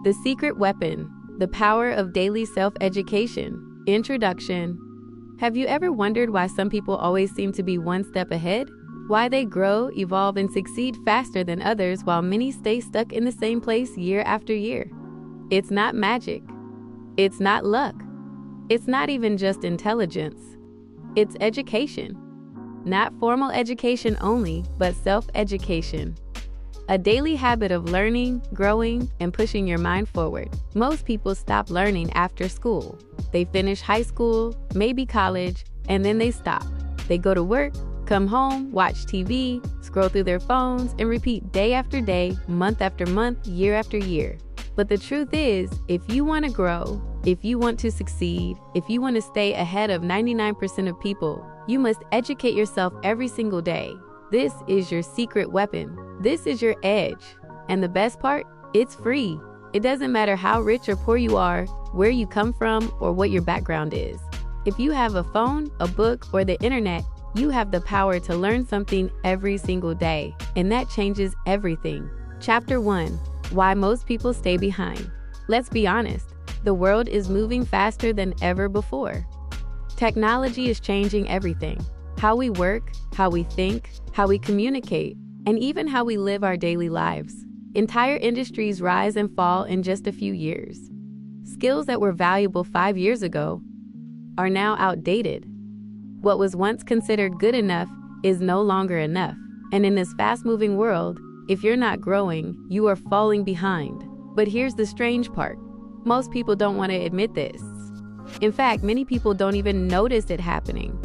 The Secret Weapon, The Power of Daily Self-Education. Introduction. Have you ever wondered why some people always seem to be one step ahead? Why they grow, evolve, and succeed faster than others while many stay stuck in the same place year after year? It's not magic. It's not luck. It's not even just intelligence. It's education. Not formal education only, but self-education. A daily habit of learning, growing, and pushing your mind forward. Most people stop learning after school. They finish high school, maybe college, and then they stop. They go to work, come home, watch TV, scroll through their phones, and repeat day after day, month after month, year after year. But the truth is, if you want to grow, if you want to succeed, if you want to stay ahead of 99% of people, you must educate yourself every single day. This is your secret weapon. This is your edge. And the best part, it's free. It doesn't matter how rich or poor you are, where you come from, or what your background is. If you have a phone, a book, or the internet, you have the power to learn something every single day. And that changes everything. Chapter 1. Why most people stay behind. Let's be honest, the world is moving faster than ever before. Technology is changing everything. How we work, how we think, how we communicate, and even how we live our daily lives. Entire industries rise and fall in just a few years. Skills that were valuable 5 years ago are now outdated. What was once considered good enough is no longer enough. And in this fast-moving world, if you're not growing, you are falling behind. But here's the strange part. Most people don't want to admit this. In fact, many people don't even notice it happening.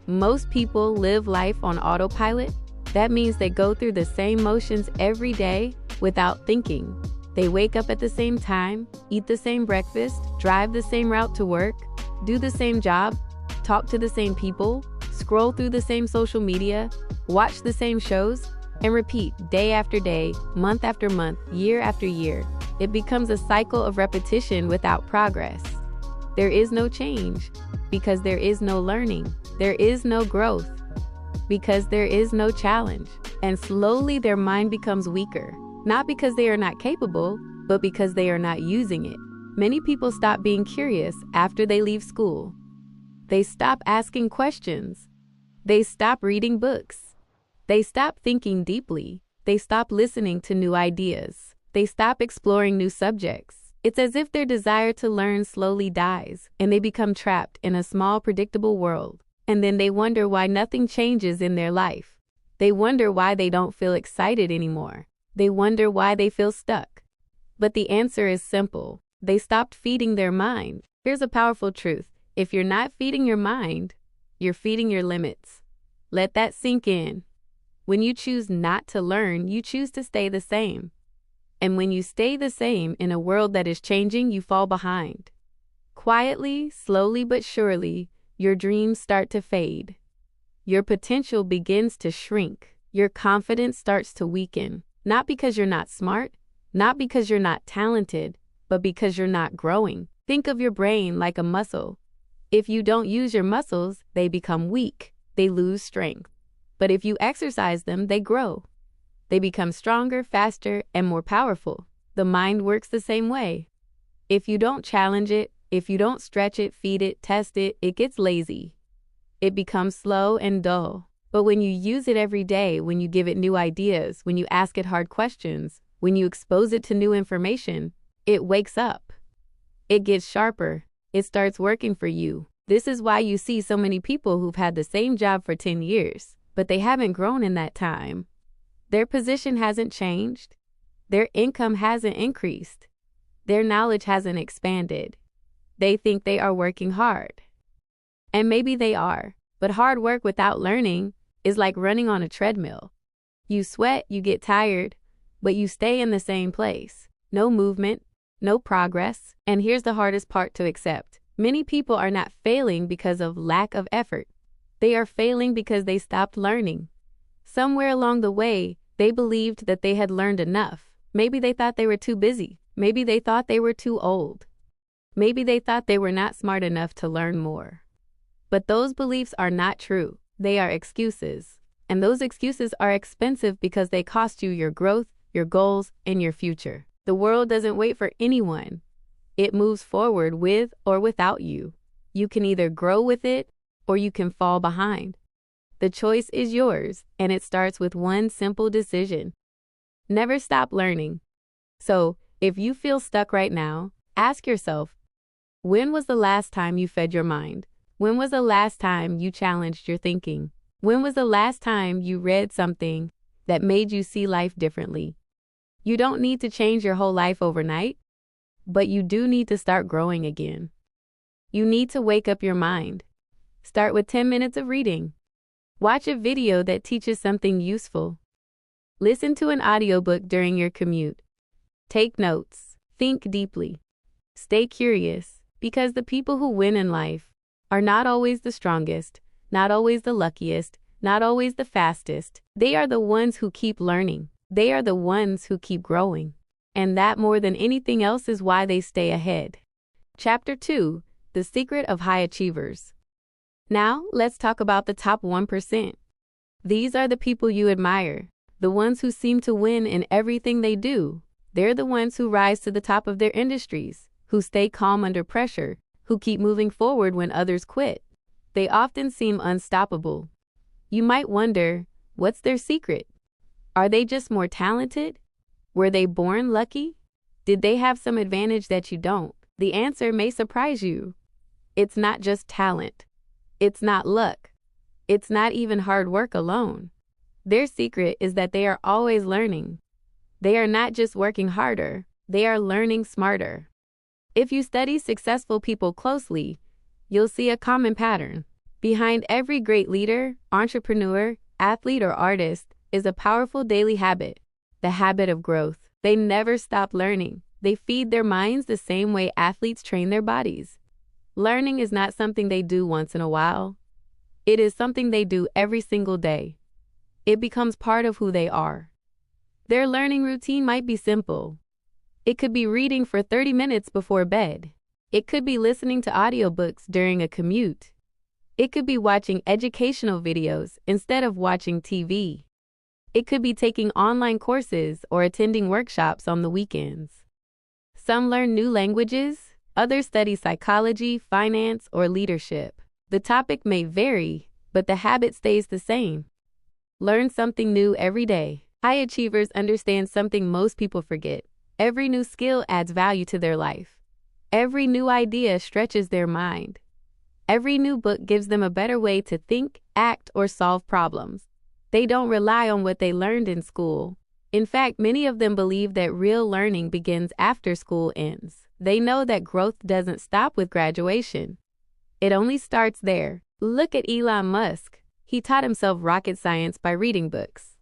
Most people live life on autopilot. That means they go through the same motions every day without thinking. They wake up at the same time, eat the same breakfast, drive the same route to work, do the same job, talk to the same people, scroll through the same social media, watch the same shows, and repeat day after day, month after month, year after year. It becomes a cycle of repetition without progress. There is no change because there is no learning. There is no growth because there is no challenge. And slowly their mind becomes weaker, not because they are not capable, but because they are not using it. Many people stop being curious after they leave school. They stop asking questions. They stop reading books. They stop thinking deeply. They stop listening to new ideas. They stop exploring new subjects. It's as if their desire to learn slowly dies, and they become trapped in a small, predictable world. And then they wonder why nothing changes in their life. They wonder why they don't feel excited anymore. They wonder why they feel stuck. But the answer is simple. They stopped feeding their mind. Here's a powerful truth. If you're not feeding your mind, you're feeding your limits. Let that sink in. When you choose not to learn, you choose to stay the same. And when you stay the same in a world that is changing, you fall behind. Quietly, slowly but surely, your dreams start to fade. Your potential begins to shrink. Your confidence starts to weaken. Not because you're not smart, not because you're not talented, but because you're not growing. Think of your brain like a muscle. If you don't use your muscles, they become weak. They lose strength. But if you exercise them, they grow. They become stronger, faster, and more powerful. The mind works the same way. If you don't challenge it, if you don't stretch it, feed it, test it, it gets lazy. It becomes slow and dull. But when you use it every day, when you give it new ideas, when you ask it hard questions, when you expose it to new information, it wakes up. It gets sharper. It starts working for you. This is why you see so many people who've had the same job for 10 years, but they haven't grown in that time. Their position hasn't changed. Their income hasn't increased. Their knowledge hasn't expanded. They think they are working hard. And maybe they are, but hard work without learning is like running on a treadmill. You sweat, you get tired, but you stay in the same place. No movement, no progress. And here's the hardest part to accept. Many people are not failing because of lack of effort. They are failing because they stopped learning. Somewhere along the way, they believed that they had learned enough. Maybe they thought they were too busy. Maybe they thought they were too old. Maybe they thought they were not smart enough to learn more. But those beliefs are not true. They are excuses. And those excuses are expensive because they cost you your growth, your goals, and your future. The world doesn't wait for anyone. It moves forward with or without you. You can either grow with it or you can fall behind. The choice is yours, and it starts with one simple decision. Never stop learning. So, if you feel stuck right now, ask yourself, when was the last time you fed your mind? When was the last time you challenged your thinking? When was the last time you read something that made you see life differently? You don't need to change your whole life overnight, but you do need to start growing again. You need to wake up your mind. Start with 10 minutes of reading. Watch a video that teaches something useful. Listen to an audiobook during your commute. Take notes. Think deeply. Stay curious, because the people who win in life are not always the strongest, not always the luckiest, not always the fastest. They are the ones who keep learning. They are the ones who keep growing. And that, more than anything else, is why they stay ahead. Chapter 2: The Secret of High Achievers. Now, let's talk about the top 1%. These are the people you admire, the ones who seem to win in everything they do. They're the ones who rise to the top of their industries, who stay calm under pressure, who keep moving forward when others quit. They often seem unstoppable. You might wonder, what's their secret? Are they just more talented? Were they born lucky? Did they have some advantage that you don't? The answer may surprise you. It's not just talent. It's not luck. It's not even hard work alone. Their secret is that they are always learning. They are not just working harder, they are learning smarter. If you study successful people closely, you'll see a common pattern. Behind every great leader, entrepreneur, athlete, or artist is a powerful daily habit, the habit of growth. They never stop learning. They feed their minds the same way athletes train their bodies. Learning is not something they do once in a while. It is something they do every single day. It becomes part of who they are. Their learning routine might be simple. It could be reading for 30 minutes before bed. It could be listening to audiobooks during a commute. It could be watching educational videos instead of watching TV. It could be taking online courses or attending workshops on the weekends. Some learn new languages, others study psychology, finance, or leadership. The topic may vary, but the habit stays the same. Learn something new every day. High achievers understand something most people forget. Every new skill adds value to their life. Every new idea stretches their mind. Every new book gives them a better way to think, act, or solve problems. They don't rely on what they learned in school. In fact, many of them believe that real learning begins after school ends. They know that growth doesn't stop with graduation. It only starts there. Look at Elon Musk. He taught himself rocket science by reading books.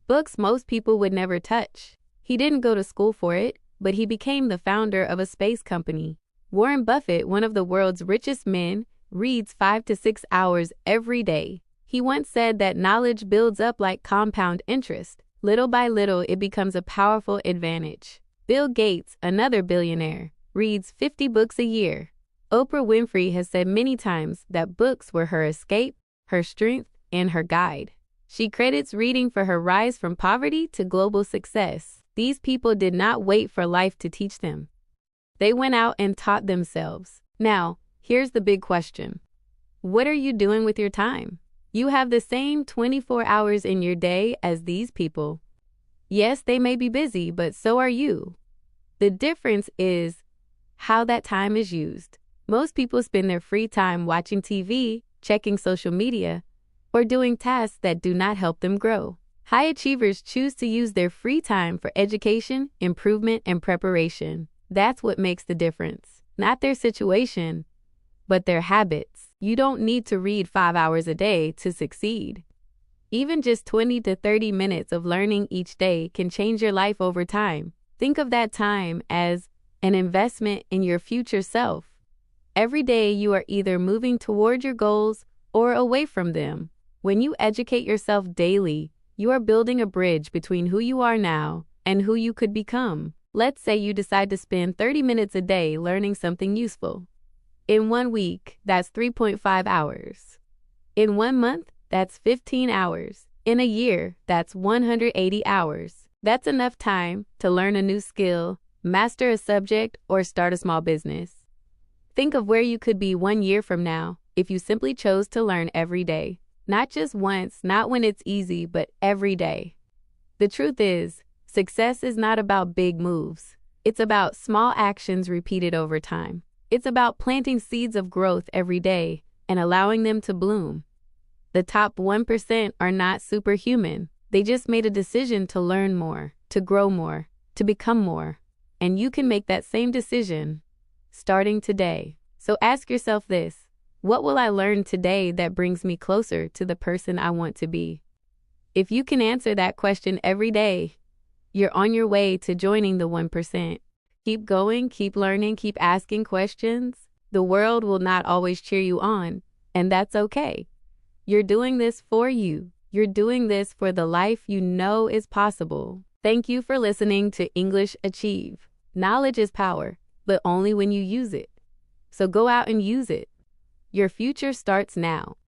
Books most people would never touch. He didn't go to school for it, but he became the founder of a space company. Warren Buffett, one of the world's richest men, reads 5 to 6 hours every day. He once said that knowledge builds up like compound interest. Little by little, it becomes a powerful advantage. Bill Gates, another billionaire, reads 50 books a year. Oprah Winfrey has said many times that books were her escape, her strength, and her guide. She credits reading for her rise from poverty to global success. These people did not wait for life to teach them. They went out and taught themselves. Now, here's the big question. What are you doing with your time? You have the same 24 hours in your day as these people. Yes, they may be busy, but so are you. The difference is how that time is used. Most people spend their free time watching TV, checking social media, or doing tasks that do not help them grow. High achievers choose to use their free time for education, improvement, and preparation. That's what makes the difference. Not their situation, but their habits. You don't need to read 5 hours a day to succeed. Even just 20 to 30 minutes of learning each day can change your life over time. Think of that time as an investment in your future self. Every day you are either moving toward your goals or away from them. When you educate yourself daily, you are building a bridge between who you are now and who you could become. Let's say you decide to spend 30 minutes a day learning something useful. In 1 week, that's 3.5 hours. In 1 month, that's 15 hours. In a year, that's 180 hours. That's enough time to learn a new skill, master a subject, or start a small business. Think of where you could be 1 year from now if you simply chose to learn every day. Not just once, not when it's easy, but every day. The truth is, success is not about big moves. It's about small actions repeated over time. It's about planting seeds of growth every day and allowing them to bloom. The top 1% are not superhuman. They just made a decision to learn more, to grow more, to become more. And you can make that same decision starting today. So ask yourself this: what will I learn today that brings me closer to the person I want to be? If you can answer that question every day, you're on your way to joining the 1%. Keep going, keep learning, keep asking questions. The world will not always cheer you on, and that's okay. You're doing this for you. You're doing this for the life you know is possible. Thank you for listening to English Achieve. Knowledge is power, but only when you use it. So go out and use it. Your future starts now.